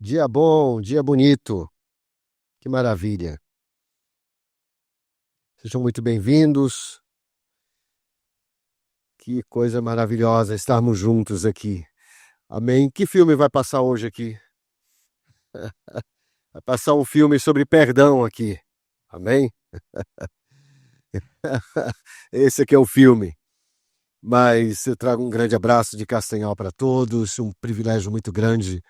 Dia bom, dia bonito, que maravilha. Sejam muito bem-vindos, que coisa maravilhosa estarmos juntos aqui. Amém. Que filme vai passar hoje aqui? Vai passar um filme sobre perdão aqui. Amém? Esse aqui é o filme. Mas eu trago um grande abraço de Castanhal para todos, um privilégio muito grande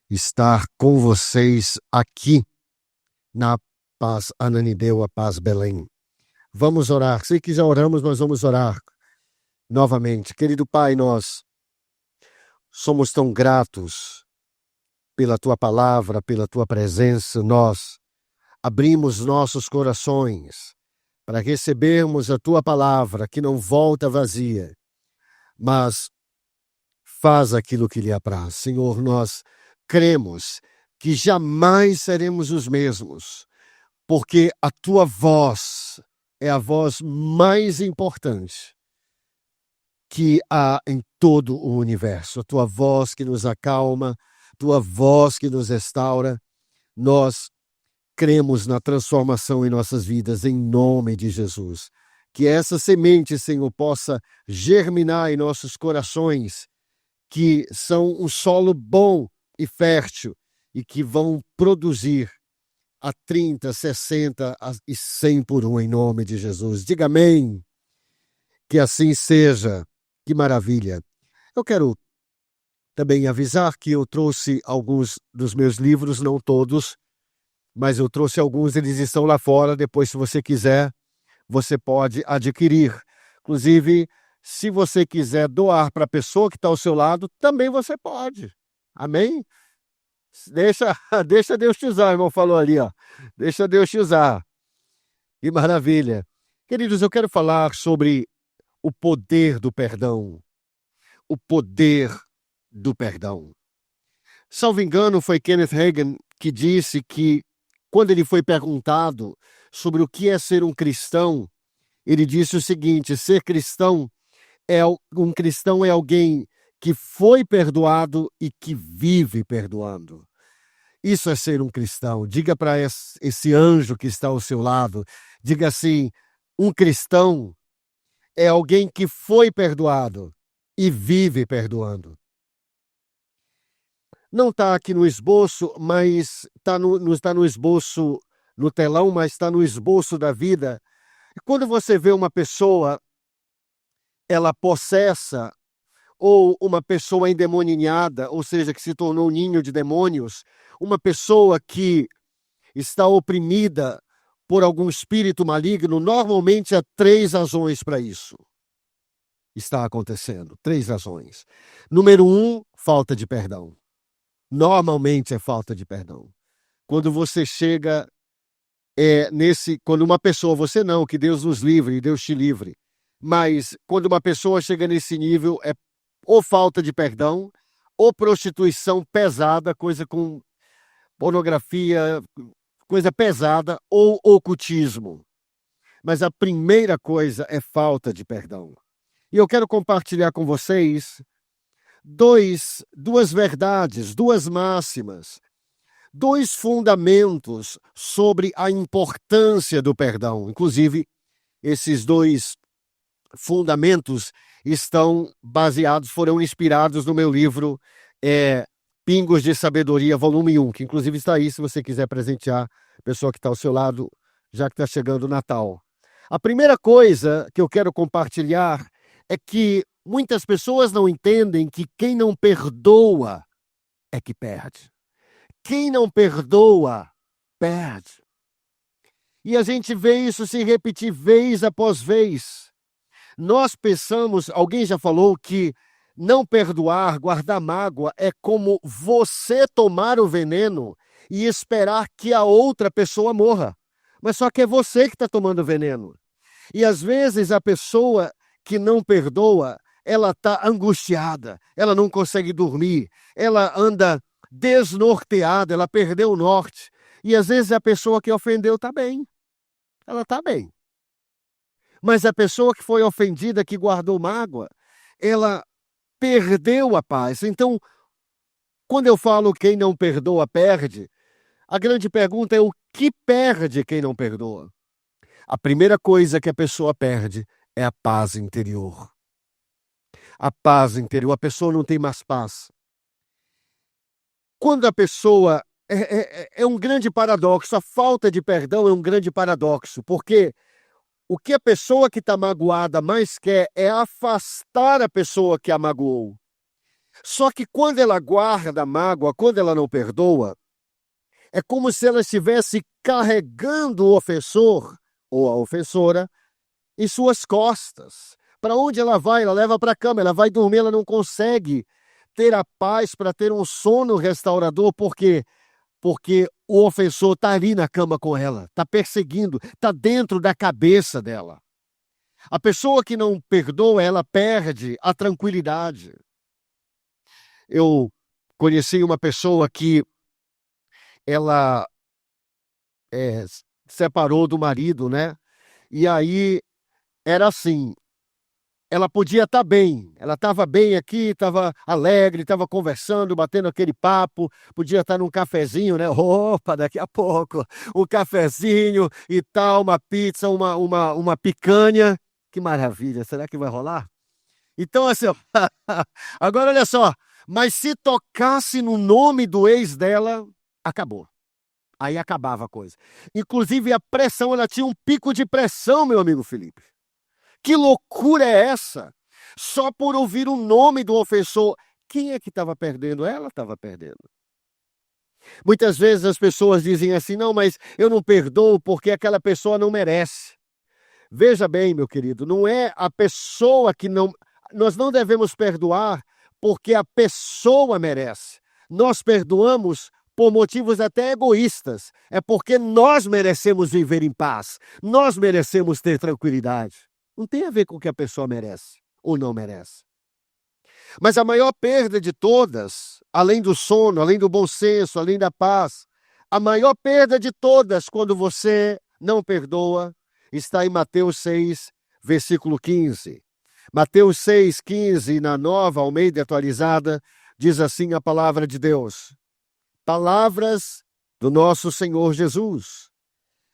estar com vocês aqui na Paz Ananideu, a Paz Belém. Vamos orar. Sei que já oramos, mas vamos orar novamente. Querido Pai, nós somos tão gratos pela Tua palavra, pela Tua presença. Nós abrimos nossos corações para recebermos a Tua palavra, que não volta vazia, mas faz aquilo que lhe apraz. Senhor, nós cremos que jamais seremos os mesmos, porque a Tua voz é a voz mais importante que há em todo o universo. A Tua voz que nos acalma, Tua voz que nos restaura. Nós cremos na transformação em nossas vidas, em nome de Jesus. Que essa semente, Senhor, possa germinar em nossos corações, que são um solo bom e fértil e que vão produzir a 30, 60 e 100 por um, em nome de Jesus. Diga amém. Que assim seja. Que maravilha. Eu quero também avisar que eu trouxe alguns dos meus livros, não todos, mas eu trouxe alguns, eles estão lá fora. Depois, se você quiser, você pode adquirir. Inclusive, se você quiser doar para a pessoa que está ao seu lado, também você pode. Amém? Deixa, deixa Deus te usar, o irmão falou ali, ó. Deixa Deus te usar. Que maravilha. Queridos, eu quero falar sobre o poder do perdão. O poder do perdão. Salvo engano, foi Kenneth Hagin que disse que, quando ele foi perguntado sobre o que é ser um cristão, ele disse o seguinte: ser cristão um cristão é alguém que foi perdoado e que vive perdoando. Isso é ser um cristão. Diga para esse anjo que está ao seu lado, diga assim: um cristão é alguém que foi perdoado e vive perdoando. Não está aqui no esboço, mas não está no esboço no telão, mas está no esboço da vida. Quando você vê uma pessoa, ela possessa, ou uma pessoa endemoninhada, ou seja, que se tornou um ninho de demônios, uma pessoa que está oprimida por algum espírito maligno, normalmente há 3 razões para isso. Está acontecendo. 3 razões. Número 1, falta de perdão. Normalmente é falta de perdão. Quando você chega quando uma pessoa, você não, que Deus nos livre, Deus te livre, mas quando uma pessoa chega nesse nível, é ou falta de perdão, ou prostituição pesada, coisa com pornografia, coisa pesada, ou ocultismo. Mas a primeira coisa é falta de perdão. E eu quero compartilhar com vocês duas verdades, 2 máximas, 2 fundamentos sobre a importância do perdão. Inclusive, esses 2 fundamentos foram inspirados no meu livro Pingos de Sabedoria, volume 1, que inclusive está aí se você quiser presentear a pessoa que está ao seu lado, já que está chegando o Natal. A primeira coisa que eu quero compartilhar é que muitas pessoas não entendem que quem não perdoa é que perde. Quem não perdoa, perde. E a gente vê isso se repetir vez após vez. Nós pensamos, alguém já falou que não perdoar, guardar mágoa, é como você tomar o veneno e esperar que a outra pessoa morra. Mas só que é você que está tomando o veneno. E às vezes a pessoa que não perdoa, ela está angustiada, ela não consegue dormir, ela anda desnorteada, ela perdeu o norte. E às vezes a pessoa que ofendeu está bem. Ela está bem. Mas a pessoa que foi ofendida, que guardou mágoa, ela perdeu a paz. Então, Quando eu falo quem não perdoa perde, a grande pergunta é o que perde quem não perdoa? A primeira coisa que a pessoa perde é a paz interior. A paz interior, a pessoa não tem mais paz. Quando a pessoa é um grande paradoxo, a falta de perdão é um grande paradoxo, porque o que a pessoa que está magoada mais quer é afastar a pessoa que a magoou. Só que quando ela guarda a mágoa, quando ela não perdoa, é como se ela estivesse carregando o ofensor ou a ofensora em suas costas. Para onde ela vai? Ela leva para a cama, ela vai dormir, ela não consegue ter a paz para ter um sono restaurador, porque o ofensor está ali na cama com ela, está perseguindo, está dentro da cabeça dela. A pessoa que não perdoa, ela perde a tranquilidade. Eu conheci uma pessoa que ela separou do marido, né? E aí era assim, ela podia estar bem, ela estava bem aqui, estava alegre, estava conversando, batendo aquele papo, podia estar num cafezinho, né? Opa, daqui a pouco, um cafezinho e tal, uma pizza, uma picanha. Que maravilha, será que vai rolar? Então, assim, ó, agora olha só, mas se tocasse no nome do ex dela, acabou. Aí acabava a coisa. Inclusive, a pressão, ela tinha um pico de pressão, meu amigo Felipe. Que loucura é essa? Só por ouvir o nome do ofensor. Quem é que estava perdendo? Ela estava perdendo. Muitas vezes as pessoas dizem assim, não, mas eu não perdoo porque aquela pessoa não merece. Veja bem, meu querido, não é a pessoa que não... Nós não devemos perdoar porque a pessoa merece. Nós perdoamos por motivos até egoístas. É porque nós merecemos viver em paz. Nós merecemos ter tranquilidade. Não tem a ver com o que a pessoa merece ou não merece. Mas a maior perda de todas, além do sono, além do bom senso, além da paz, a maior perda de todas quando você não perdoa, está em Mateus 6, versículo 15. Mateus 6, 15, na Nova Almeida Atualizada, diz assim a palavra de Deus. Palavras do nosso Senhor Jesus.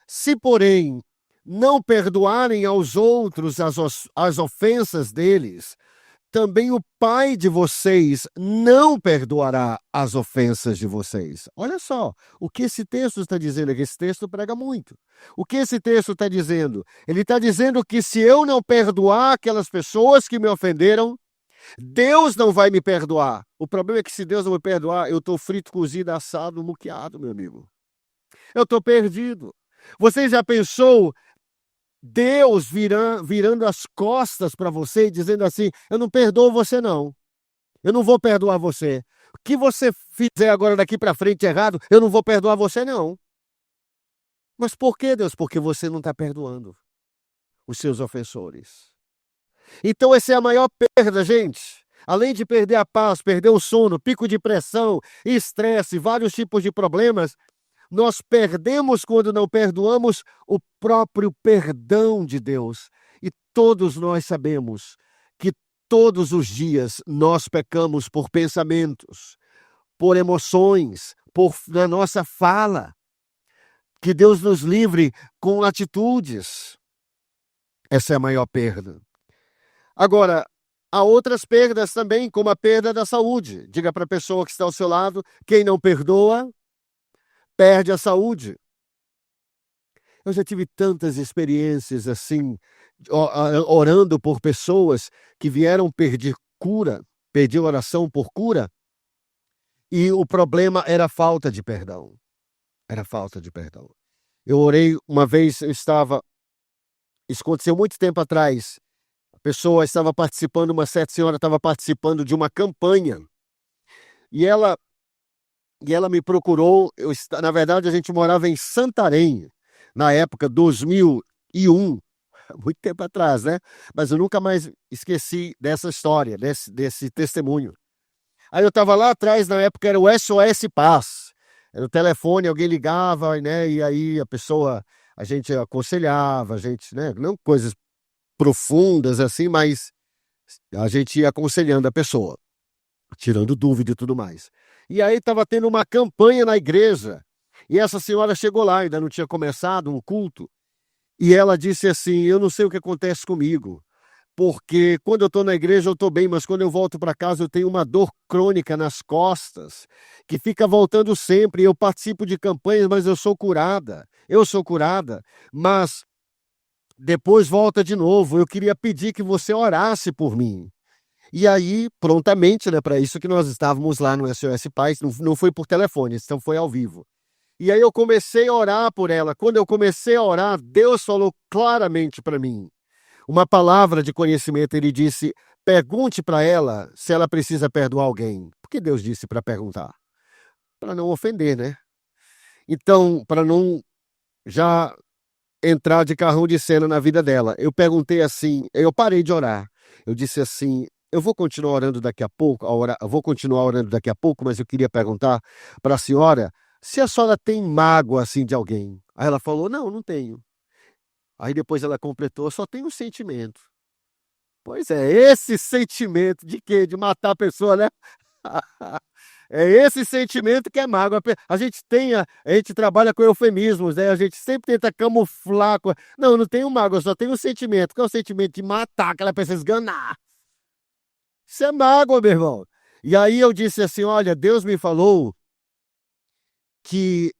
Se, porém, não perdoarem aos outros as ofensas deles, também o Pai de vocês não perdoará as ofensas de vocês. Olha só, o que esse texto está dizendo aqui, esse texto prega muito. O que esse texto está dizendo? Ele está dizendo que se eu não perdoar aquelas pessoas que me ofenderam, Deus não vai me perdoar. O problema é que se Deus não me perdoar, eu estou frito, cozido, assado, muqueado, meu amigo. Eu estou perdido. Você já pensou Deus virando as costas para você e dizendo assim, eu não perdoo você não. Eu não vou perdoar você. O que você fizer agora daqui para frente errado, eu não vou perdoar você não. Mas por que, Deus? Porque você não está perdoando os seus ofensores. Então essa é a maior perda, gente. Além de perder a paz, perder o sono, pico de pressão, estresse, vários tipos de problemas, nós perdemos quando não perdoamos o próprio perdão de Deus. E todos nós sabemos que todos os dias nós pecamos por pensamentos, por emoções, na nossa fala. Que Deus nos livre com atitudes. Essa é a maior perda. Agora, há outras perdas também, como a perda da saúde. Diga para a pessoa que está ao seu lado, quem não perdoa, perde a saúde. Eu já tive tantas experiências assim, orando por pessoas que vieram pedir cura, pedir oração por cura, e o problema era a falta de perdão. Era falta de perdão. Eu orei uma vez, isso aconteceu muito tempo atrás, a pessoa estava participando, uma certa senhora estava participando de uma campanha, e ela me procurou, na verdade a gente morava em Santarém, na época 2001, muito tempo atrás, né? Mas eu nunca mais esqueci dessa história, desse testemunho. Aí eu estava lá atrás, na época era o SOS Paz, era o telefone, alguém ligava, né? E aí a gente aconselhava, a gente, né? Não coisas profundas assim, mas a gente ia aconselhando a pessoa, tirando dúvida e tudo mais. E aí estava tendo uma campanha na igreja. E essa senhora chegou lá, ainda não tinha começado um culto. E ela disse assim: eu não sei o que acontece comigo, porque quando eu estou na igreja eu estou bem, mas quando eu volto para casa eu tenho uma dor crônica nas costas, que fica voltando sempre. Eu participo de campanhas, mas eu sou curada, mas depois volta de novo. Eu queria pedir que você orasse por mim. E aí, prontamente, né, para isso que nós estávamos lá no SOS Paz, não foi por telefone, então foi ao vivo. E aí eu comecei a orar por ela. Quando eu comecei a orar, Deus falou claramente para mim uma palavra de conhecimento. Ele disse: pergunte para ela se ela precisa perdoar alguém. Por que Deus disse para perguntar? Para não ofender, né? Então, para não já entrar de carrão de cena na vida dela. Eu perguntei assim, eu parei de orar. Eu disse assim: eu vou continuar orando daqui a pouco, eu vou continuar orando daqui a pouco, mas eu queria perguntar para a senhora se a senhora tem mágoa assim de alguém. Aí ela falou: não, não tenho. Aí depois ela completou: só tenho um sentimento. Pois é, esse sentimento de quê? De matar a pessoa, né? É esse sentimento que é mágoa. A gente a gente trabalha com eufemismos, né? A gente sempre tenta camuflar. Não, não tenho mágoa, eu só tenho um sentimento, que é o sentimento de matar aquela pessoa, esganar. Isso é mágoa, meu irmão. E aí eu disse assim: olha, Deus me falou que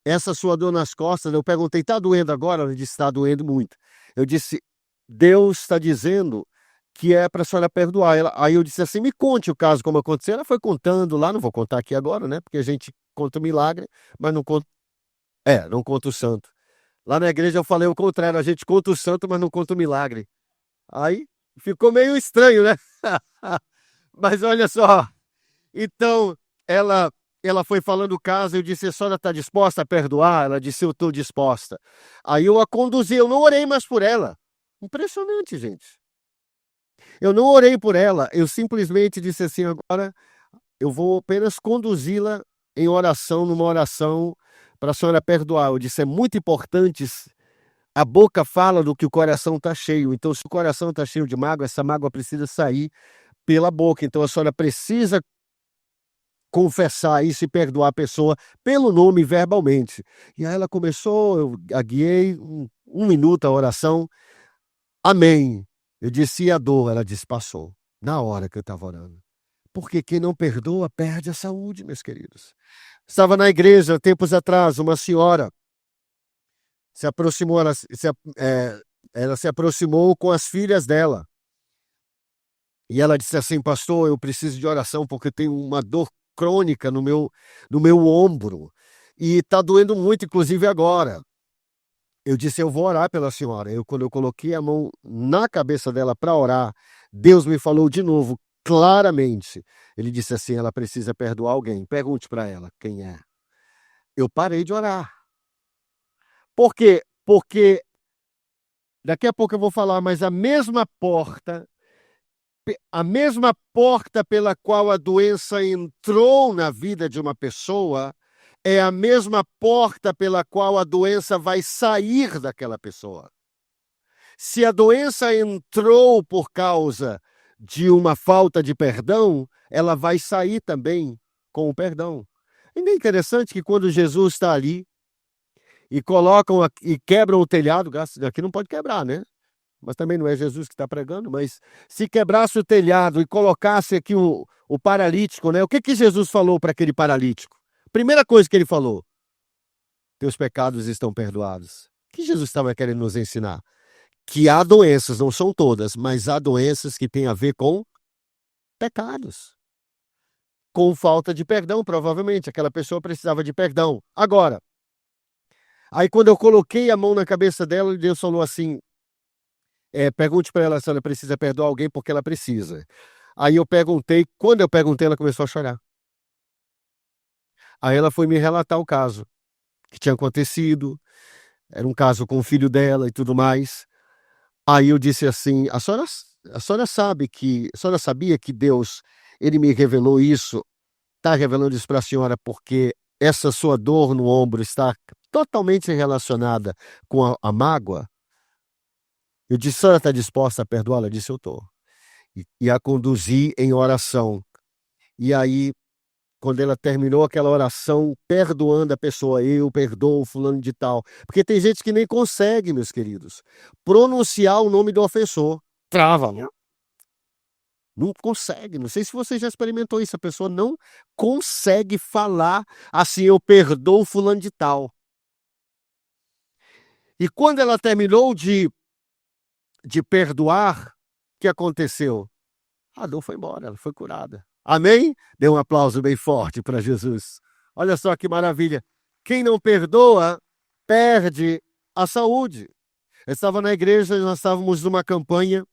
essa sua dor nas costas, eu perguntei: tá doendo agora? Ela disse: está doendo muito. Eu disse: Deus está dizendo que é para a senhora perdoar. Aí eu disse assim: me conte o caso como aconteceu. Ela foi contando lá, não vou contar aqui agora, né? Porque a gente conta o milagre, mas não conta. Não conta o santo. Lá na igreja eu falei o contrário: a gente conta o santo, mas não conta o milagre. Aí ficou meio estranho, né? Mas olha só. Então, ela ela foi falando o caso. Eu disse: a senhora está disposta a perdoar? Ela disse: eu estou disposta. Aí eu a conduzi, eu não orei mais por ela. Impressionante, gente. Eu não orei por ela, eu simplesmente disse assim: agora eu vou apenas conduzi-la em oração, numa oração para a senhora perdoar. Eu disse: é muito importante, a boca fala do que o coração está cheio. Então, se o coração está cheio de mágoa, essa mágoa precisa sair pela boca. Então, a senhora precisa confessar isso e perdoar a pessoa pelo nome verbalmente. E aí ela começou, eu a guiei um minuto a oração. Amém. Eu disse: e a dor? Ela disse: passou. Na hora que eu estava orando. Porque quem não perdoa perde a saúde, meus queridos. Estava na igreja tempos atrás, uma senhora se aproximou, ela se aproximou com as filhas dela. E ela disse assim: pastor, eu preciso de oração porque eu tenho uma dor crônica no meu ombro. E está doendo muito, inclusive agora. Eu disse: eu vou orar pela senhora. Quando eu coloquei a mão na cabeça dela para orar, Deus me falou de novo, claramente. Ele disse assim: ela precisa perdoar alguém. Pergunte para ela quem é. Eu parei de orar. Por quê? Porque daqui a pouco eu vou falar, mas a mesma porta pela qual a doença entrou na vida de uma pessoa é a mesma porta pela qual a doença vai sair daquela pessoa. Se a doença entrou por causa de uma falta de perdão, ela vai sair também com o perdão. E é interessante que quando Jesus está ali e colocam e quebram o telhado, aqui não pode quebrar, né? Mas também não é Jesus que está pregando, mas se quebrasse o telhado e colocasse aqui o paralítico, né? O que Jesus falou para aquele paralítico? Primeira coisa que ele falou: teus pecados estão perdoados. O que Jesus estava querendo nos ensinar? Que há doenças, não são todas, mas há doenças que têm a ver com pecados. Com falta de perdão, provavelmente. Aquela pessoa precisava de perdão. Agora, aí quando eu coloquei a mão na cabeça dela, Deus falou assim: pergunte para ela se ela precisa perdoar alguém, porque ela precisa. Aí eu perguntei, quando eu perguntei, ela começou a chorar. Aí ela foi me relatar o caso que tinha acontecido, era um caso com o filho dela e tudo mais. Aí eu disse assim: a senhora sabe a senhora sabia que Deus, ele me revelou isso, está revelando isso para a senhora porque essa sua dor no ombro está totalmente relacionada com a mágoa? Eu disse: a senhora está disposta a perdoar? Ela disse: eu estou. E a conduzi em oração. E aí, quando ela terminou aquela oração, perdoando a pessoa, eu perdoo fulano de tal. Porque tem gente que nem consegue, meus queridos, pronunciar o nome do ofensor. Trava, né? Não consegue. Não sei se você já experimentou isso. A pessoa não consegue falar assim, eu perdoo fulano de tal. E quando ela terminou de perdoar, o que aconteceu? A dor foi embora, ela foi curada. Amém? Dê um aplauso bem forte para Jesus. Olha só que maravilha. Quem não perdoa, perde a saúde. Eu estava na igreja, nós estávamos numa campanha,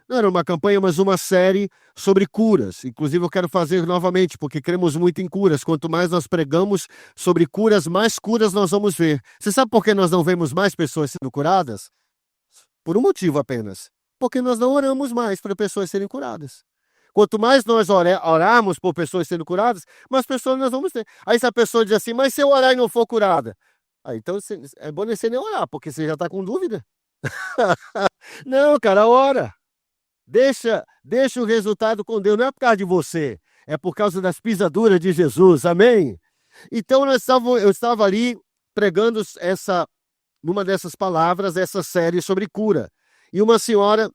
não era uma campanha, mas uma série sobre curas. Inclusive eu quero fazer novamente, porque cremos muito em curas. Quanto mais nós pregamos sobre curas, mais curas nós vamos ver. Você sabe por que nós não vemos mais pessoas sendo curadas? Por um motivo apenas. Porque nós não oramos mais para pessoas serem curadas. Quanto mais nós orarmos por pessoas sendo curadas, mais pessoas nós vamos ter. Aí se a pessoa diz assim, mas se eu orar e não for curada? Aí, então é bom você nem orar, porque você já está com dúvida. Não, cara, ora. Deixa o resultado com Deus. Não é por causa de você, é por causa das pisaduras de Jesus. Amém? Então eu estava ali pregando numa dessas palavras, essa série sobre cura. E uma senhora,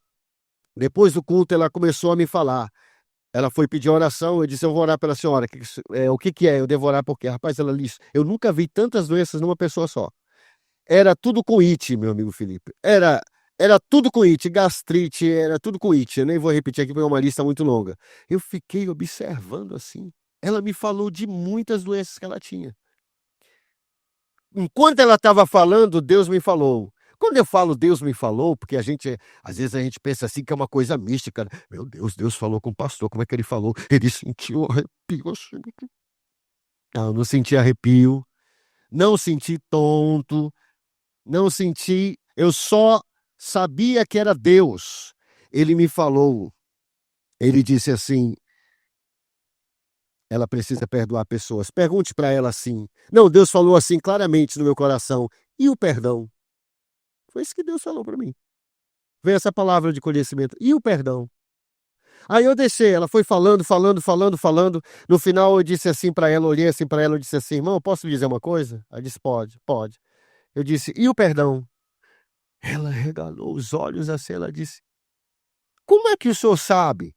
depois do culto, ela começou a me falar. Ela foi pedir oração, eu disse, eu vou orar pela senhora. O que é? Eu devo orar porque, rapaz, ela disse, eu nunca vi tantas doenças numa pessoa só. Era tudo com it, meu amigo Felipe. Era tudo com it, gastrite, era tudo com it. Eu nem vou repetir aqui porque é uma lista muito longa. Eu fiquei observando assim. Ela me falou de muitas doenças que ela tinha. Enquanto ela estava falando, Deus me falou. Quando eu falo Deus me falou, porque às vezes a gente pensa assim que é uma coisa mística. Meu Deus, Deus falou com o pastor, como é que ele falou? Ele sentiu arrepio. Assim. Não, eu não senti arrepio, não senti tonto, não senti, eu só sabia que era Deus. Ele me falou, ele disse assim, ela precisa perdoar pessoas. Pergunte para ela assim. Não, Deus falou assim claramente no meu coração. E o perdão? Foi isso que Deus falou para mim. Veio essa palavra de conhecimento. E o perdão? Aí eu deixei, ela foi falando. No final eu disse assim para ela, olhei assim para ela e disse assim, irmão, posso lhe dizer uma coisa? Ela disse, pode. Eu disse, e o perdão? Ela regalou os olhos assim, ela disse, como é que o senhor sabe?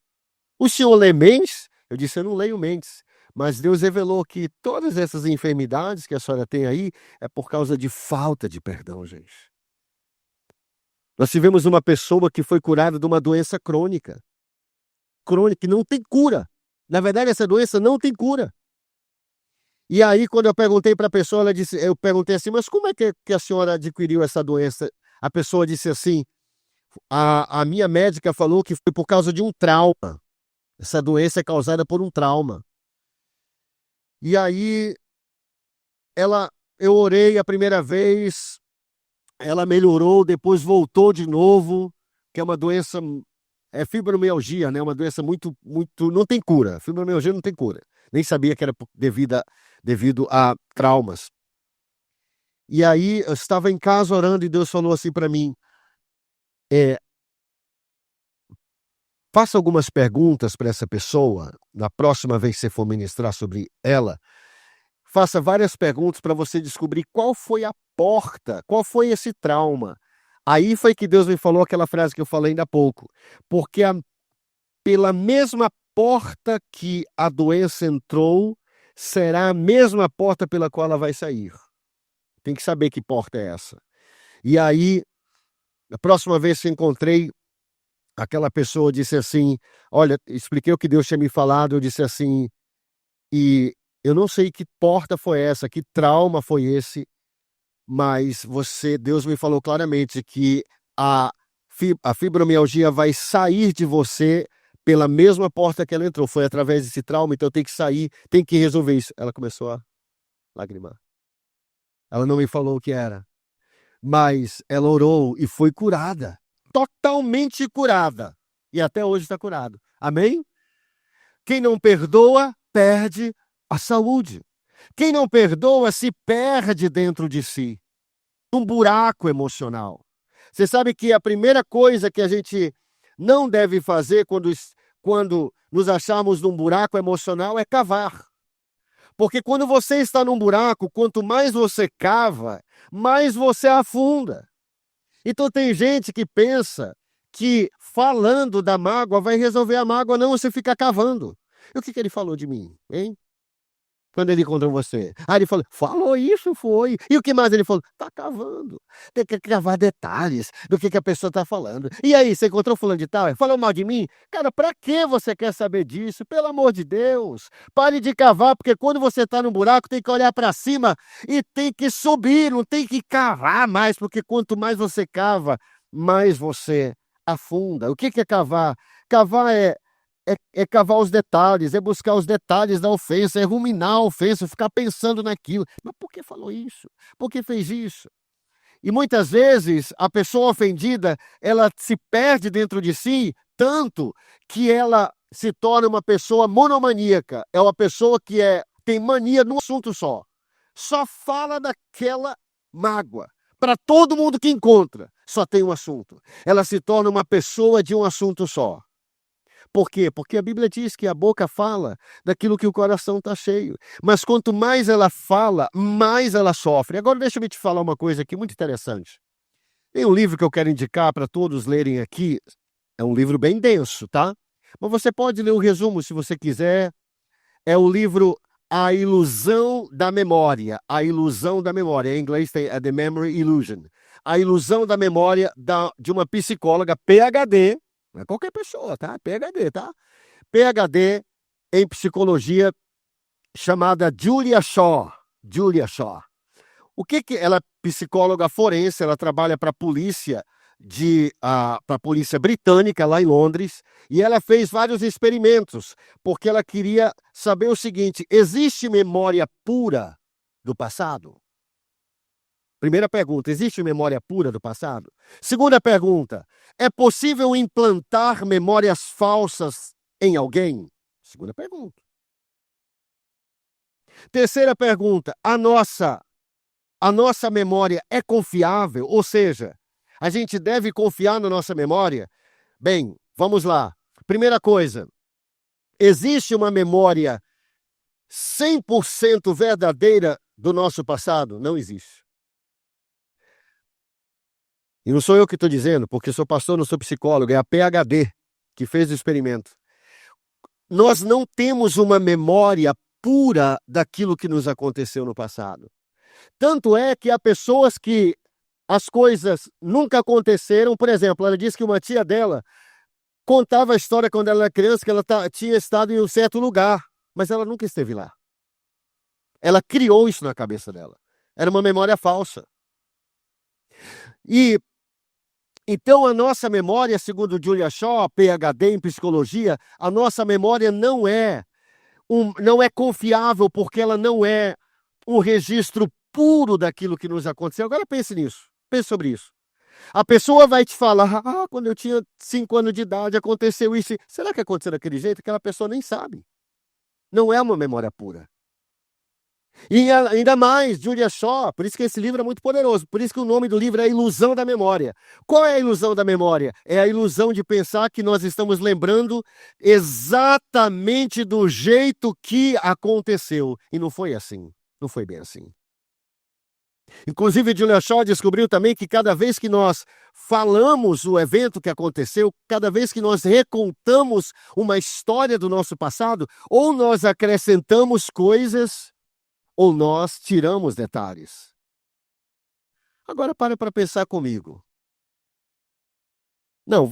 O senhor lê mentes? Eu disse, eu não leio mentes. Mas Deus revelou que todas essas enfermidades que a senhora tem aí é por causa de falta de perdão, gente. Nós tivemos uma pessoa que foi curada de uma doença crônica. Crônica, que não tem cura. Na verdade, essa doença não tem cura. E aí, quando eu perguntei para a pessoa, eu perguntei assim, mas como é que a senhora adquiriu essa doença? A pessoa disse assim, a minha médica falou que foi por causa de um trauma. Essa doença é causada por um trauma. E aí, eu orei a primeira vez, ela melhorou, depois voltou de novo, que é uma doença, é fibromialgia, né? Uma doença muito, não tem cura. Fibromialgia não tem cura. Nem sabia que era devido a traumas. E aí, eu estava em casa orando e Deus falou assim para mim, faça algumas perguntas para essa pessoa, na próxima vez que você for ministrar sobre ela, faça várias perguntas para você descobrir qual foi a porta, qual foi esse trauma. Aí foi que Deus me falou aquela frase que eu falei ainda há pouco. Porque pela mesma porta que a doença entrou, será a mesma porta pela qual ela vai sair. Tem que saber que porta é essa. E aí, a próxima vez que encontrei, aquela pessoa disse assim, olha, expliquei o que Deus tinha me falado, eu disse assim, e eu não sei que porta foi essa, que trauma foi esse, mas Deus me falou claramente que a fibromialgia vai sair de você pela mesma porta que ela entrou. Foi através desse trauma, então tem que sair, tem que resolver isso. Ela começou a lagrimar. Ela não me falou o que era, mas ela orou e foi curada. Totalmente curada. E até hoje está curado. Amém? Quem não perdoa, perde a saúde. Quem não perdoa se perde dentro de si, um buraco emocional. Você sabe que a primeira coisa que a gente não deve fazer quando nos acharmos num buraco emocional é cavar. Porque quando você está num buraco, quanto mais você cava, mais você afunda. Então tem gente que pensa que falando da mágoa vai resolver a mágoa, não, você fica cavando. E o que ele falou de mim, hein? Quando ele encontrou você. Aí ele falou isso, foi. E o que mais ele falou? Tá cavando. Tem que cavar detalhes do que a pessoa tá falando. E aí, você encontrou fulano de tal? Falou mal de mim? Cara, pra que você quer saber disso? Pelo amor de Deus. Pare de cavar, porque quando você tá no buraco, tem que olhar pra cima e tem que subir, não tem que cavar mais, porque quanto mais você cava, mais você afunda. O que é cavar? Cavar é cavar os detalhes, é buscar os detalhes da ofensa, é ruminar a ofensa, ficar pensando naquilo. Mas por que falou isso? Por que fez isso? E muitas vezes a pessoa ofendida, ela se perde dentro de si tanto que ela se torna uma pessoa monomaníaca. É uma pessoa que tem mania num assunto só. Só fala daquela mágoa. Para todo mundo que encontra, só tem um assunto. Ela se torna uma pessoa de um assunto só. Por quê? Porque a Bíblia diz que a boca fala daquilo que o coração está cheio. Mas quanto mais ela fala, mais ela sofre. Agora deixa eu te falar uma coisa aqui muito interessante. Tem um livro que eu quero indicar para todos lerem aqui. É um livro bem denso, tá? Mas você pode ler o resumo se você quiser. É o livro A Ilusão da Memória. A Ilusão da Memória. Em inglês tem The Memory Illusion. A Ilusão da Memória de uma psicóloga PhD. Não é qualquer pessoa, tá? PhD, tá? PhD em psicologia, chamada Julia Shaw. Julia Shaw. O que ela é psicóloga forense, ela trabalha para a polícia para a polícia britânica lá em Londres, e ela fez vários experimentos, porque ela queria saber o seguinte: existe memória pura do passado? Primeira pergunta, existe memória pura do passado? Segunda pergunta, é possível implantar memórias falsas em alguém? Segunda pergunta. Terceira pergunta, a nossa memória é confiável? Ou seja, a gente deve confiar na nossa memória? Bem, vamos lá. Primeira coisa, existe uma memória 100% verdadeira do nosso passado? Não existe. E não sou eu que estou dizendo, porque sou pastor, não sou psicólogo, é a PhD que fez o experimento. Nós não temos uma memória pura daquilo que nos aconteceu no passado. Tanto é que há pessoas que as coisas nunca aconteceram. Por exemplo, ela disse que uma tia dela contava a história quando ela era criança, que ela tinha estado em um certo lugar, mas ela nunca esteve lá. Ela criou isso na cabeça dela. Era uma memória falsa. E então a nossa memória, segundo Julia Shaw, PhD em psicologia, a nossa memória não é confiável, porque ela não é um registro puro daquilo que nos aconteceu. Agora pense nisso, pense sobre isso. A pessoa vai te falar, quando eu tinha 5 anos de idade aconteceu isso. Será que aconteceu daquele jeito? Aquela pessoa nem sabe. Não é uma memória pura. E ainda mais, Julia Shaw, por isso que esse livro é muito poderoso, por isso que o nome do livro é A Ilusão da Memória. Qual é a ilusão da memória? É a ilusão de pensar que nós estamos lembrando exatamente do jeito que aconteceu. E não foi assim, não foi bem assim. Inclusive, Julia Shaw descobriu também que cada vez que nós falamos o evento que aconteceu, cada vez que nós recontamos uma história do nosso passado, ou nós acrescentamos coisas, ou nós tiramos detalhes. Agora para pensar comigo. Não,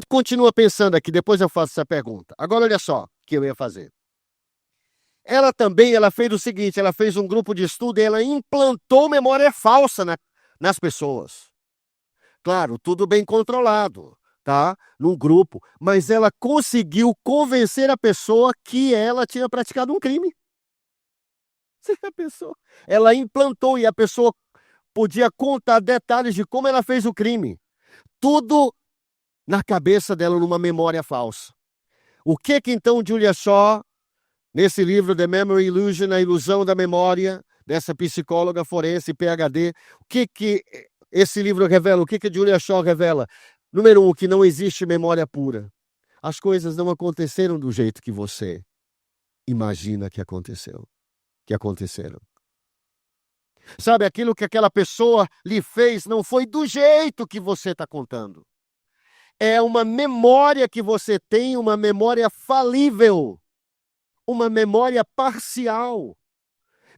continua pensando aqui, depois eu faço essa pergunta. Agora olha só o que eu ia fazer. Ela fez o seguinte, ela fez um grupo de estudo e ela implantou memória falsa nas pessoas. Claro, tudo bem controlado, tá? Num grupo, mas ela conseguiu convencer a pessoa que ela tinha praticado um crime. Você já pensou? Ela implantou e a pessoa podia contar detalhes de como ela fez o crime. Tudo na cabeça dela, numa memória falsa. O que então Julia Shaw, nesse livro The Memory Illusion, A Ilusão da Memória, dessa psicóloga forense, PhD, o que esse livro revela? O que Julia Shaw revela? Número 1, que não existe memória pura. As coisas não aconteceram do jeito que você imagina que aconteceu, que aconteceram. Sabe, aquilo que aquela pessoa lhe fez não foi do jeito que você está contando. É uma memória que você tem, uma memória falível, uma memória parcial,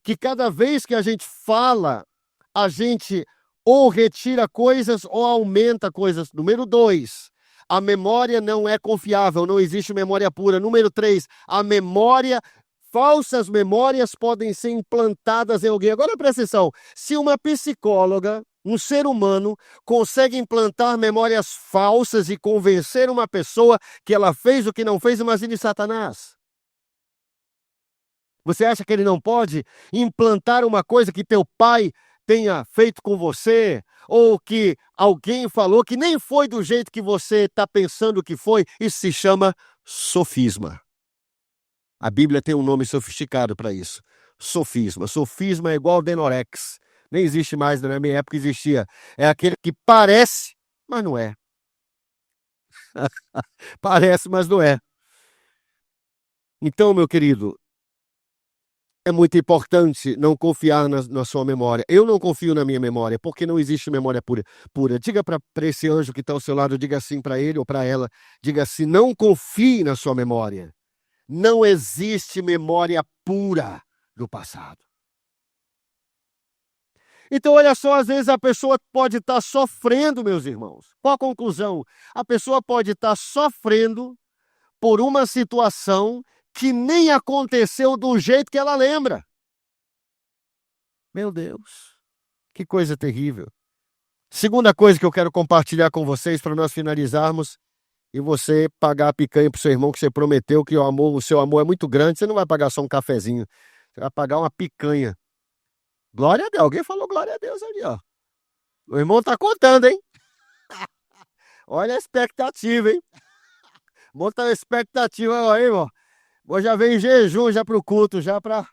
que cada vez que a gente fala, a gente ou retira coisas ou aumenta coisas. Número 2, a memória não é confiável, não existe memória pura. Número 3, falsas memórias podem ser implantadas em alguém. Agora presta atenção, se uma psicóloga, um ser humano, consegue implantar memórias falsas e convencer uma pessoa que ela fez o que não fez, imagine Satanás. Você acha que ele não pode implantar uma coisa que teu pai tenha feito com você, ou que alguém falou que nem foi do jeito que você está pensando que foi? Isso se chama sofisma. A Bíblia tem um nome sofisticado para isso. Sofisma. Sofisma é igual denorex. Nem existe mais, na minha época existia. É aquele que parece, mas não é. Parece, mas não é. Então, meu querido, é muito importante não confiar na sua memória. Eu não confio na minha memória, porque não existe memória pura. Diga para esse anjo que está ao seu lado, diga assim para ele ou para ela, diga assim, não confie na sua memória. Não existe memória pura do passado. Então, olha só, às vezes a pessoa pode estar sofrendo, meus irmãos. Qual a conclusão? A pessoa pode estar sofrendo por uma situação que nem aconteceu do jeito que ela lembra. Meu Deus, que coisa terrível. Segunda coisa que eu quero compartilhar com vocês para nós finalizarmos, e você pagar a picanha para o seu irmão que você prometeu que o seu amor é muito grande, você não vai pagar só um cafezinho, você vai pagar uma picanha. Glória a Deus, alguém falou glória a Deus ali, ó. O irmão tá contando, hein? Olha a expectativa, hein? Monta a expectativa aí, irmão. Vou já ver em jejum, já pro culto, já pra...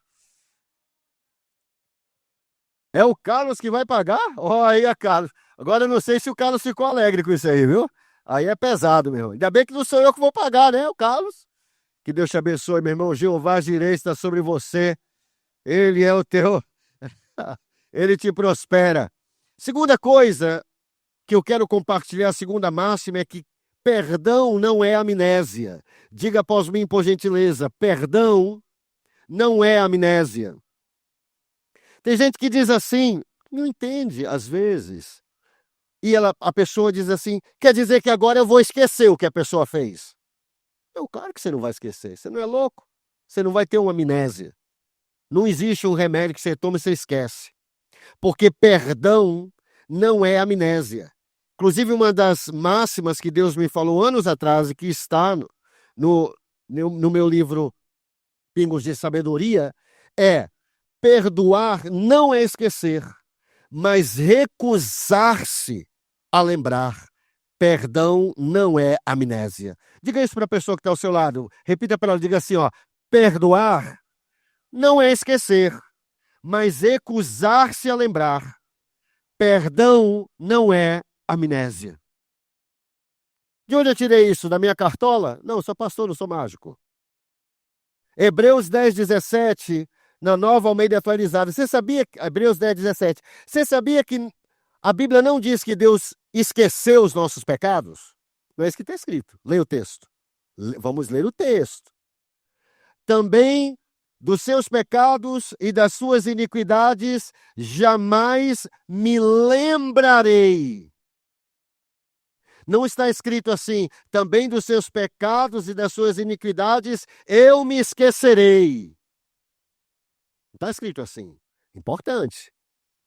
É o Carlos que vai pagar? Ó, aí a Carlos. Agora eu não sei se o Carlos ficou alegre com isso aí, viu? Aí é pesado, meu irmão. Ainda bem que não sou eu que vou pagar, né, o Carlos? Que Deus te abençoe, meu irmão. Jeová Jireh está sobre você. Ele é o teu... Ele te prospera. Segunda coisa que eu quero compartilhar, a segunda máxima, é que perdão não é amnésia. Diga após mim, por gentileza, perdão não é amnésia. Tem gente que diz assim, não entende às vezes. E a pessoa diz assim, quer dizer que agora eu vou esquecer o que a pessoa fez. Não, claro que você não vai esquecer. Você não é louco. Você não vai ter uma amnésia. Não existe um remédio que você toma e você esquece. Porque perdão não é amnésia. Inclusive, uma das máximas que Deus me falou anos atrás e que está no meu livro Pingos de Sabedoria é: perdoar não é esquecer, mas recusar-se a lembrar. Perdão não é amnésia. Diga isso para a pessoa que está ao seu lado. Repita para ela, diga assim, ó: perdoar não é esquecer, mas recusar-se a lembrar. Perdão não é amnésia. De onde eu tirei isso? Da minha cartola? Não, sou pastor, não sou mágico. Hebreus 10, 17, na Nova Almeida Atualizada. Você sabia, Hebreus 10, 17, você sabia que a Bíblia não diz que Deus esqueceu os nossos pecados? Não é isso que está escrito. Leia o texto. Vamos ler o texto. Também dos seus pecados e das suas iniquidades jamais me lembrarei. Não está escrito assim, também dos seus pecados e das suas iniquidades eu me esquecerei. Não está escrito assim. Importante.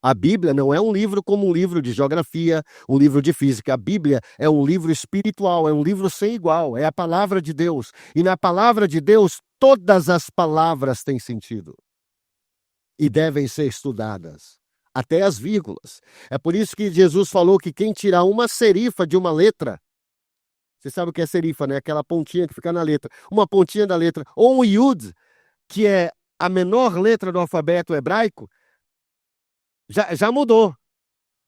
A Bíblia não é um livro como um livro de geografia, um livro de física. A Bíblia é um livro espiritual, é um livro sem igual, é a palavra de Deus. E na palavra de Deus, todas as palavras têm sentido e devem ser estudadas, até as vírgulas. É por isso que Jesus falou que quem tirar uma serifa de uma letra, você sabe o que é serifa, né? Aquela pontinha que fica na letra. Uma pontinha da letra, ou um yud, que é a menor letra do alfabeto hebraico, já mudou.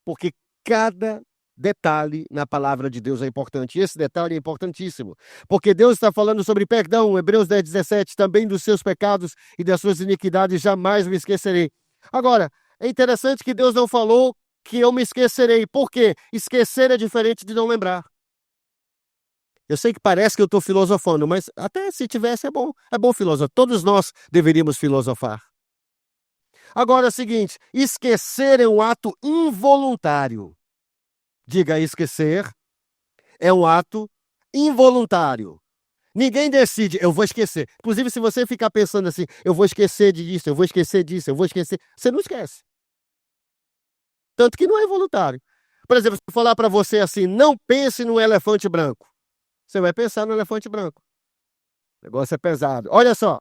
Porque cada detalhe na palavra de Deus é importante. Esse detalhe é importantíssimo, porque Deus está falando sobre perdão. Hebreus 10:17, também dos seus pecados e das suas iniquidades jamais me esquecerei. Agora, é interessante que Deus não falou que eu me esquecerei. Por quê? Esquecer é diferente de não lembrar. Eu sei que parece que eu estou filosofando, mas até se tivesse é bom filosofar. Todos nós deveríamos filosofar. Agora é o seguinte, esquecer é um ato involuntário. Diga, esquecer é um ato involuntário. Ninguém decide, eu vou esquecer. Inclusive, se você ficar pensando assim, eu vou esquecer disso, eu vou esquecer disso, eu vou esquecer, você não esquece. Tanto que não é involuntário. Por exemplo, se eu falar para você assim, não pense no elefante branco. Você vai pensar no elefante branco. O negócio é pesado. Olha só.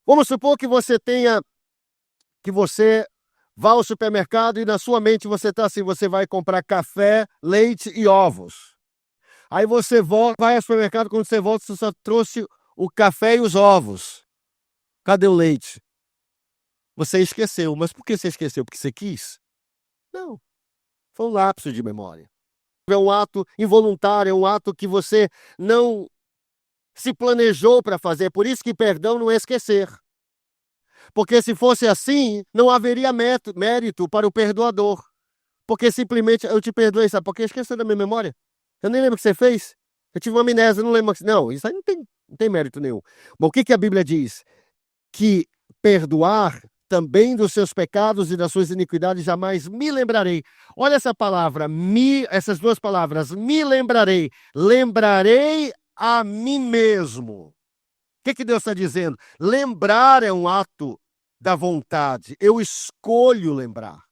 Vamos supor que você vá ao supermercado e na sua mente você está assim, você vai comprar café, leite e ovos. Aí você vai ao supermercado, quando você volta, você só trouxe o café e os ovos. Cadê o leite? Você esqueceu. Mas por que você esqueceu? Porque você quis? Não. Foi um lapso de memória. É um ato involuntário, é um ato que você não se planejou para fazer. Por isso que perdão não é esquecer. Porque se fosse assim, não haveria mérito para o perdoador. Porque simplesmente eu te perdoei, sabe? Porque esqueceu da minha memória. Eu nem lembro o que você fez. Eu tive uma amnésia, não lembro. Não, isso aí não tem mérito nenhum. Mas o que a Bíblia diz? Que perdoar também dos seus pecados e das suas iniquidades jamais me lembrarei. Olha essa palavra, essas duas palavras, me lembrarei. Lembrarei a mim mesmo. O que Deus está dizendo? Lembrar é um ato da vontade. Eu escolho lembrar.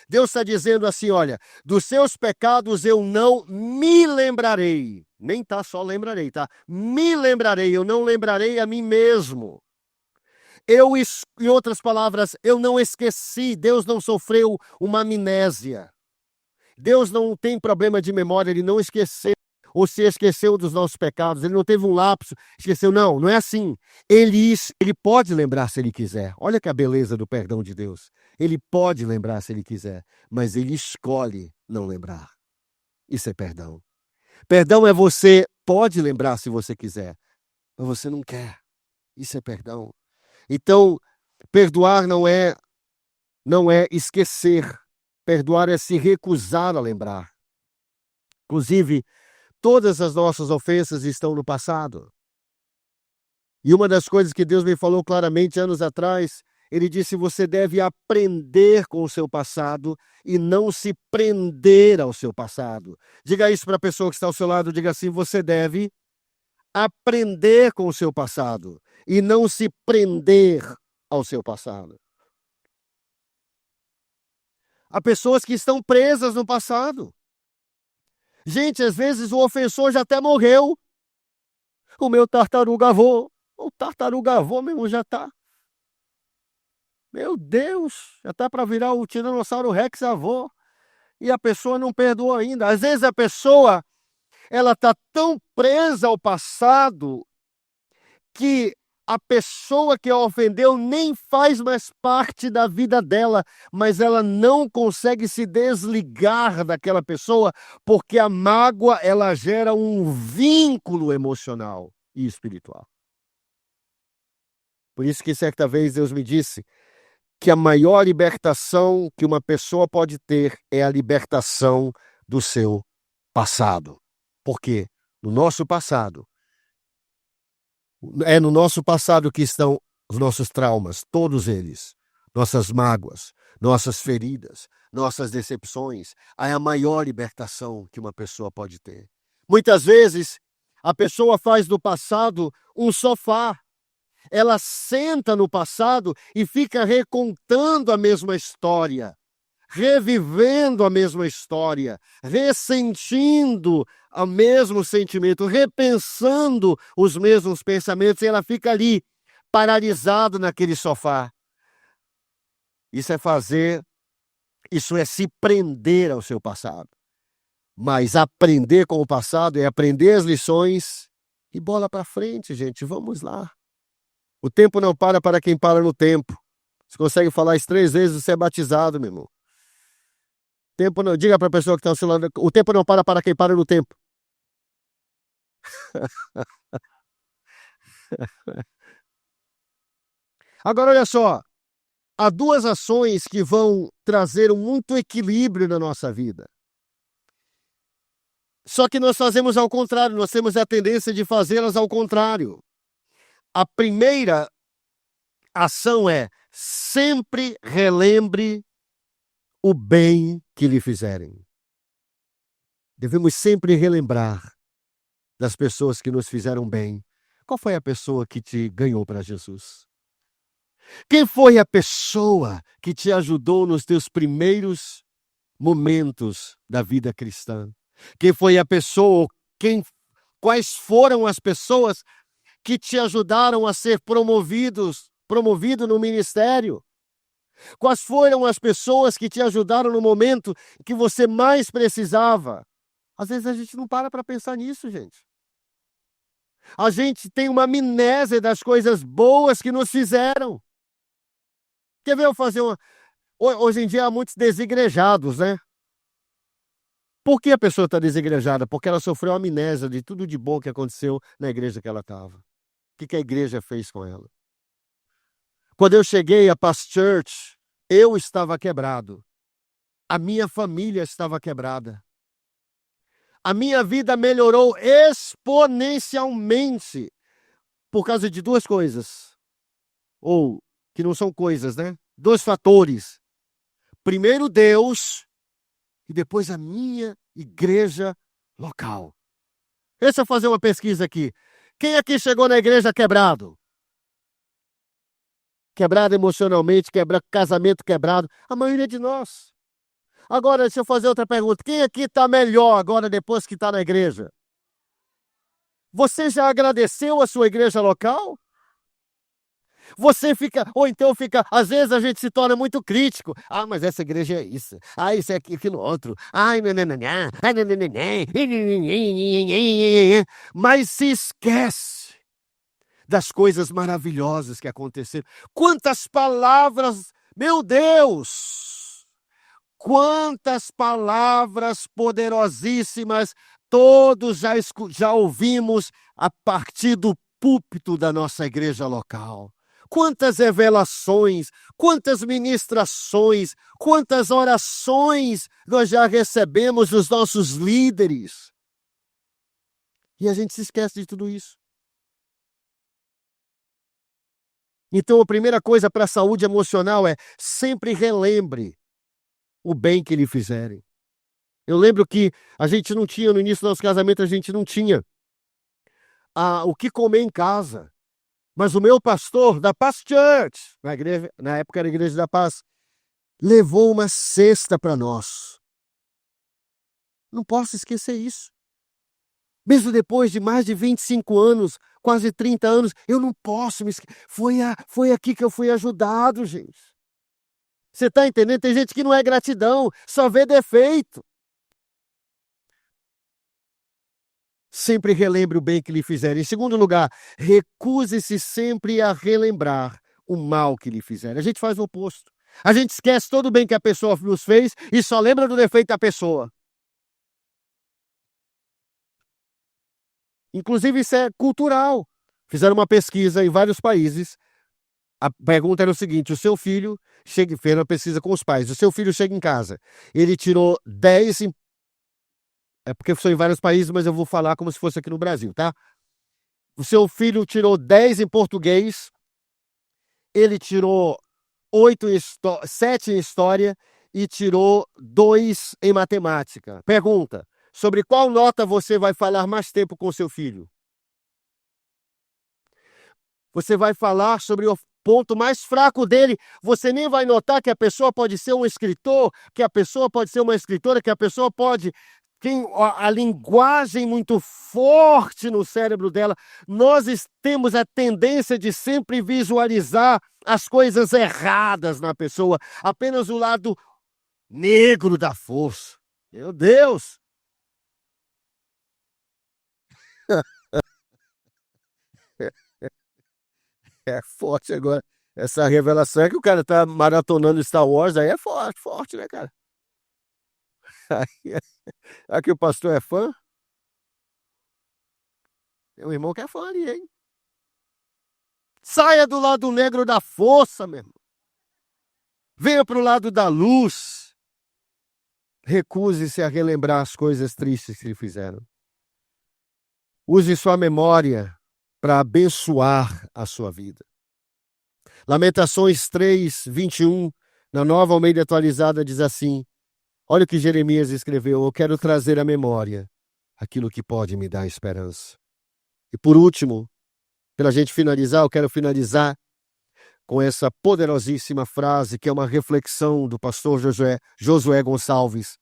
Deus está dizendo assim, olha, dos seus pecados eu não me lembrarei. Nem tá só lembrarei, tá? Me lembrarei, eu não lembrarei a mim mesmo. Em outras palavras, eu não esqueci. Deus não sofreu uma amnésia. Deus não tem problema de memória, ele não esqueceu ou se esqueceu dos nossos pecados, ele não teve um lapso, esqueceu, não é assim. Ele pode lembrar se ele quiser. Olha que a beleza do perdão de Deus. Ele pode lembrar se ele quiser, mas ele escolhe não lembrar. Isso é perdão. Perdão é você pode lembrar se você quiser, mas você não quer. Isso é perdão. Então, perdoar não é esquecer. Perdoar é se recusar a lembrar. Inclusive, todas as nossas ofensas estão no passado. E uma das coisas que Deus me falou claramente anos atrás, ele disse, você deve aprender com o seu passado e não se prender ao seu passado. Diga isso para a pessoa que está ao seu lado, diga assim, você deve aprender com o seu passado e não se prender ao seu passado. Há pessoas que estão presas no passado. Gente, às vezes o ofensor já até morreu. O meu tartaruga avô, o tartaruga avô mesmo já está. Meu Deus, já está para virar o Tiranossauro Rex avô. E a pessoa não perdoou ainda. Às vezes a pessoa, ela está tão presa ao passado que a pessoa que a ofendeu nem faz mais parte da vida dela, mas ela não consegue se desligar daquela pessoa, porque a mágoa, ela gera um vínculo emocional e espiritual. Por isso que certa vez Deus me disse que a maior libertação que uma pessoa pode ter é a libertação do seu passado. Porque no nosso passado, é no nosso passado que estão os nossos traumas, todos eles, nossas mágoas, nossas feridas, nossas decepções. É a maior libertação que uma pessoa pode ter. Muitas vezes, a pessoa faz do passado um sofá. Ela senta no passado e fica recontando a mesma história, revivendo a mesma história, ressentindo o mesmo sentimento, repensando os mesmos pensamentos, e ela fica ali, paralisada naquele sofá. Isso é se prender ao seu passado. Mas aprender com o passado é aprender as lições e bola para frente, gente, vamos lá. O tempo não para quem para no tempo. Você consegue falar isso 3 vezes, você é batizado, meu irmão. Tempo não, diga para a pessoa que está ao seu lado, o tempo não para quem para no tempo. Agora, olha só, há duas ações que vão trazer muito equilíbrio na nossa vida. Só que nós fazemos ao contrário, nós temos a tendência de fazê-las ao contrário. A primeira ação é: sempre relembre o bem que lhe fizerem. Devemos sempre relembrar das pessoas que nos fizeram bem. Qual foi a pessoa que te ganhou para Jesus? Quem foi a pessoa que te ajudou nos teus primeiros momentos da vida cristã? Quem foi a pessoa, quais foram as pessoas que te ajudaram a ser promovido no ministério? Quais foram as pessoas que te ajudaram no momento que você mais precisava? Às vezes a gente não para pensar nisso, gente. A gente tem uma amnésia das coisas boas que nos fizeram. Quer ver eu fazer uma... Hoje em dia há muitos desigrejados, né? Por que a pessoa está desigrejada? Porque ela sofreu amnésia de tudo de bom que aconteceu na igreja que ela estava. O que a igreja fez com ela? Quando eu cheguei a Past Church, eu estava quebrado. A minha família estava quebrada. A minha vida melhorou exponencialmente por causa de duas coisas. Ou, que não são coisas, né? Dois fatores. Primeiro, Deus, e depois a minha igreja local. Deixa eu fazer uma pesquisa aqui. Quem aqui chegou na igreja quebrado? Quebrado emocionalmente, casamento quebrado. A maioria de nós. Agora, deixa eu fazer outra pergunta. Quem aqui está melhor agora depois que está na igreja? Você já agradeceu a sua igreja local? Você fica, ou então fica, às vezes a gente se torna muito crítico. Ah, mas essa igreja é isso. Ah, isso é aquilo outro. Ai, nananã, ai, nananã, mas se esquece das coisas maravilhosas que aconteceram. Quantas palavras, meu Deus! Quantas palavras poderosíssimas todos já ouvimos a partir do púlpito da nossa igreja local. Quantas revelações, quantas ministrações, quantas orações nós já recebemos dos nossos líderes. E a gente se esquece de tudo isso. Então, a primeira coisa para a saúde emocional é: sempre relembre o bem que lhe fizerem. Eu lembro que a gente não tinha, no início do nosso casamento, a gente não tinha o que comer em casa. Mas o meu pastor da Paz Church, na época era a Igreja da Paz, levou uma cesta para nós. Não posso esquecer isso. Mesmo depois de mais de 25 anos, quase 30 anos, eu não posso me esquecer. Foi aqui que eu fui ajudado, gente. Você está entendendo? Tem gente que não é gratidão, só vê defeito. Sempre relembre o bem que lhe fizerem. Em segundo lugar, recuse-se sempre a relembrar o mal que lhe fizerem. A gente faz o oposto. A gente esquece todo o bem que a pessoa nos fez e só lembra do defeito da pessoa. Inclusive, isso é cultural. Fizeram uma pesquisa em vários países. A pergunta era o seguinte: o seu filho fez uma pesquisa com os pais. O seu filho chega em casa, ele tirou 10 em... É porque são em vários países, mas eu vou falar como se fosse aqui no Brasil, tá? O seu filho tirou 10 em português, ele tirou 7 em história e tirou 2 em matemática. Pergunta: sobre qual nota você vai falar mais tempo com seu filho? Você vai falar sobre o ponto mais fraco dele. Você nem vai notar que a pessoa pode ser um escritor, que a pessoa pode ser uma escritora, que a pessoa tem a linguagem muito forte no cérebro dela. Nós temos a tendência de sempre visualizar as coisas erradas na pessoa, apenas o lado negro da força. Meu Deus! É forte agora. Essa revelação é que o cara tá maratonando Star Wars, aí é forte, forte, né, cara? Aqui o pastor é fã? Tem um irmão que é fã ali, hein? Saia do lado negro da força, meu irmão. Venha para o lado da luz. Recuse-se a relembrar as coisas tristes que lhe fizeram. Use sua memória para abençoar a sua vida. Lamentações 3, 21, na Nova Almeida Atualizada, diz assim: olha o que Jeremias escreveu: eu quero trazer à memória aquilo que pode me dar esperança. E por último, para a gente finalizar, eu quero finalizar com essa poderosíssima frase, que é uma reflexão do pastor Josué Gonçalves.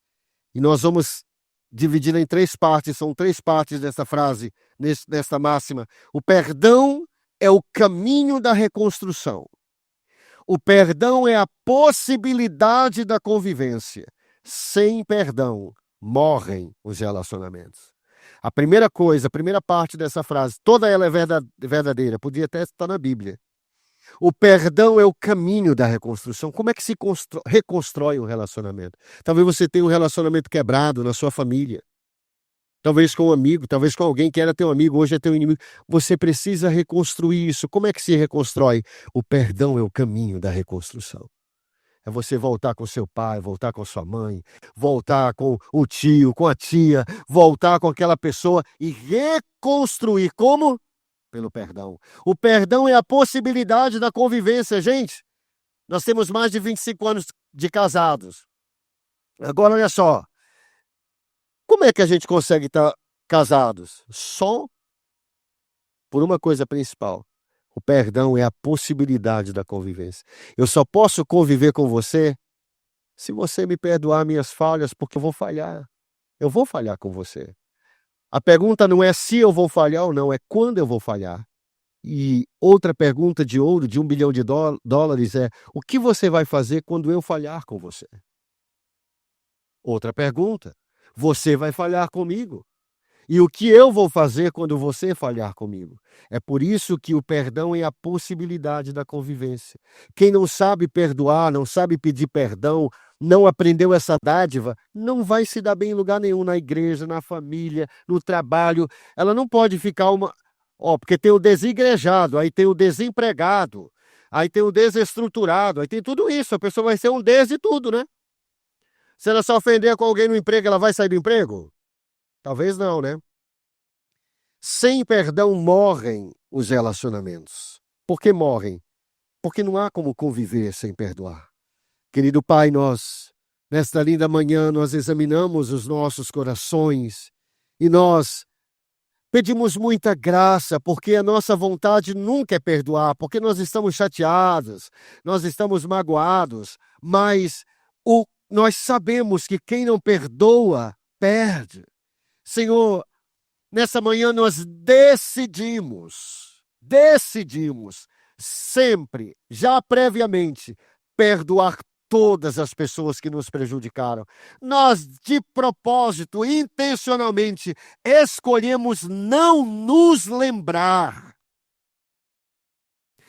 E nós vamos dividir em 3 partes, são 3 partes dessa frase, nesta máxima. O perdão é o caminho da reconstrução. O perdão é a possibilidade da convivência. Sem perdão, morrem os relacionamentos. A primeira coisa, a primeira parte dessa frase, toda ela é verdadeira, podia até estar na Bíblia. O perdão é o caminho da reconstrução. Como é que se reconstrói um relacionamento? Talvez você tenha um relacionamento quebrado na sua família. Talvez com um amigo, talvez com alguém que era teu amigo, hoje é teu inimigo. Você precisa reconstruir isso. Como é que se reconstrói? O perdão é o caminho da reconstrução. É você voltar com seu pai, voltar com sua mãe, voltar com o tio, com a tia, voltar com aquela pessoa e reconstruir. Como? Pelo perdão. O perdão é a possibilidade da convivência. Gente, nós temos mais de 25 anos de casados. Agora, olha só. Como é que a gente consegue estar casados? Só por uma coisa principal. O perdão é a possibilidade da convivência. Eu só posso conviver com você se você me perdoar minhas falhas, porque eu vou falhar. Eu vou falhar com você. A pergunta não é se eu vou falhar ou não, é quando eu vou falhar. E outra pergunta de ouro, de $1 bilhão é: o que você vai fazer quando eu falhar com você? Outra pergunta: você vai falhar comigo? E o que eu vou fazer quando você falhar comigo? É por isso que o perdão é a possibilidade da convivência. Quem não sabe perdoar, não sabe pedir perdão, não aprendeu essa dádiva, não vai se dar bem em lugar nenhum, na igreja, na família, no trabalho. Ela não pode ficar porque tem o desigrejado, aí tem o desempregado, aí tem o desestruturado, aí tem tudo isso. A pessoa vai ser um de tudo, né? Se ela se ofender com alguém no emprego, ela vai sair do emprego? Talvez não, né? Sem perdão morrem os relacionamentos. Por que morrem? Porque não há como conviver sem perdoar. Querido Pai, nesta linda manhã, nós examinamos os nossos corações e nós pedimos muita graça, porque a nossa vontade nunca é perdoar, porque nós estamos chateados, nós estamos magoados, mas nós sabemos que quem não perdoa, perde. Senhor, nessa manhã nós decidimos sempre, já previamente, perdoar todas as pessoas que nos prejudicaram. Nós, de propósito, intencionalmente, escolhemos não nos lembrar,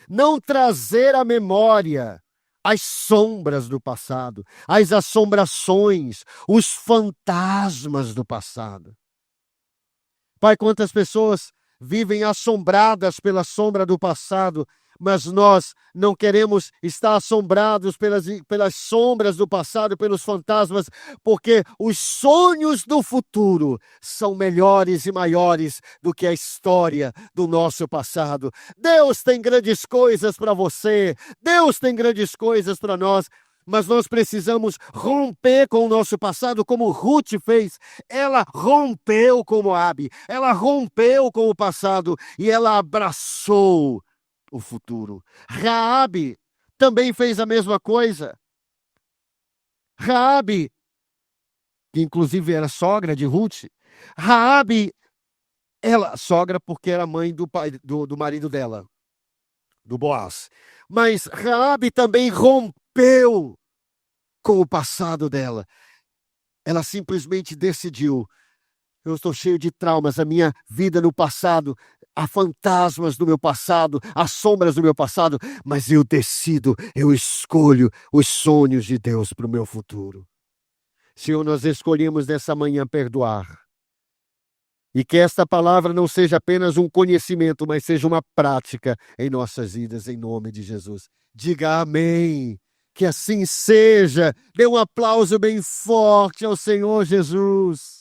não trazer à memória as sombras do passado, as assombrações, os fantasmas do passado. Pai, quantas pessoas vivem assombradas pela sombra do passado, mas nós não queremos estar assombrados pelas sombras do passado, pelos fantasmas, porque os sonhos do futuro são melhores e maiores do que a história do nosso passado. Deus tem grandes coisas para você, Deus tem grandes coisas para nós. Mas nós precisamos romper com o nosso passado, como Ruth fez. Ela rompeu com Moabe, ela rompeu com o passado e ela abraçou o futuro. Raabe também fez a mesma coisa. Raabe, que inclusive era sogra de Ruth, Raabe, ela sogra porque era mãe do marido dela, do Boaz. Mas Raabe também rompeu com o passado dela. Ela simplesmente decidiu: eu estou cheio de traumas, a minha vida no passado, há fantasmas do meu passado, há sombras do meu passado, mas eu decido, eu escolho os sonhos de Deus para o meu futuro. Senhor, nós escolhemos nessa manhã perdoar. E que esta palavra não seja apenas um conhecimento, mas seja uma prática em nossas vidas, em nome de Jesus. Diga amém. Que assim seja. Dê um aplauso bem forte ao Senhor Jesus.